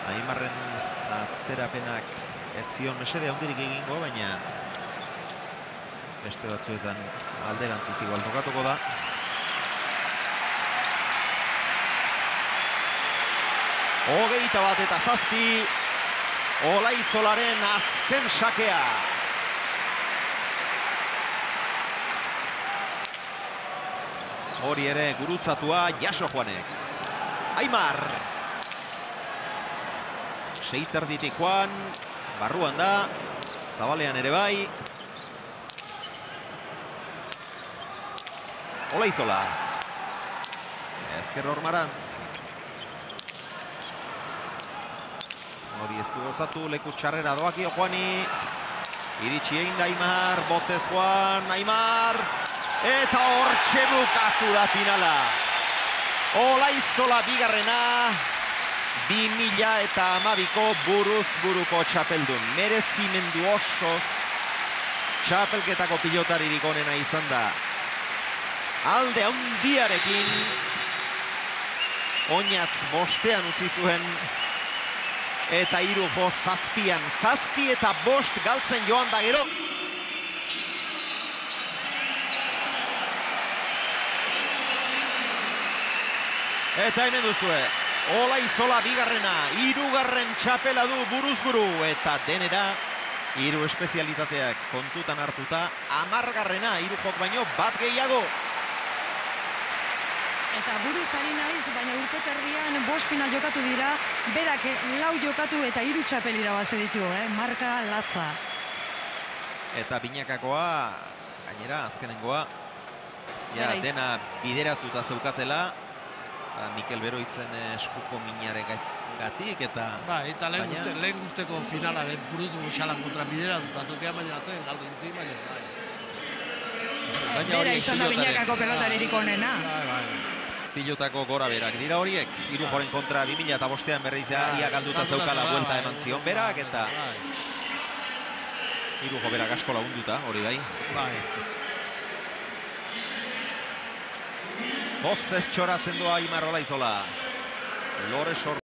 Aimarren atzerapenak ez zion mesede handirik egingo, baina beste batzuetan alderantziz igual tokatuko da. Hogeita bat eta 7, Olaizolaren azken sakea. Hori ere gurutzatua Jaso Juanek. Aimar. Seiterditik Juan, barruan da, zabalean ere bai. Olaizola. Ezker Ormarantz. Hori ez du gozatu, leku txarrera doakio Juani. Iritsi egin da Aimar, botez Juan, Aimar. Eta hortxe bukatu da finala. Olaizola bigarrena. 2012ko buruz buruko txapeldun. Merezimendu oso txapelketako pilotaririk onena izan da. Alde handiarekin oinatz bostean utzi zuen eta 7-7, 7 eta 5 galtzen joan da gero. Eta hemen duzue, Olaizola bigarrena, 3. txapela du buruz buru eta denera 3 espezialitateak kontutan hartuta 10. 3 jok baino bat gehiago. Eta buruz ari naiz, baina urte terdian 5 final jokatu dira, berak 4 jokatu eta 3 txapel irabazi ditu, marka latza. Eta binakakoa, gainera azkenengoa, ja dena bideratuta zeukatela, Mikel Beroitzen eskuko minaren gatik eta... Eta lehen urteko finala buruz xalan kontra bideratuta tokean baina atzen galdu intzik baina. Bera izan da binakako pelotaririk onena. Pilotako gora berak dira horiek, 3 joren kontra 2005an berriz ia galduta zeukala buelta eman zion berak eta 3 jo berak asko lagunduta, hori bai. Bozez txoratzen doa Aimar Olaizola. Lores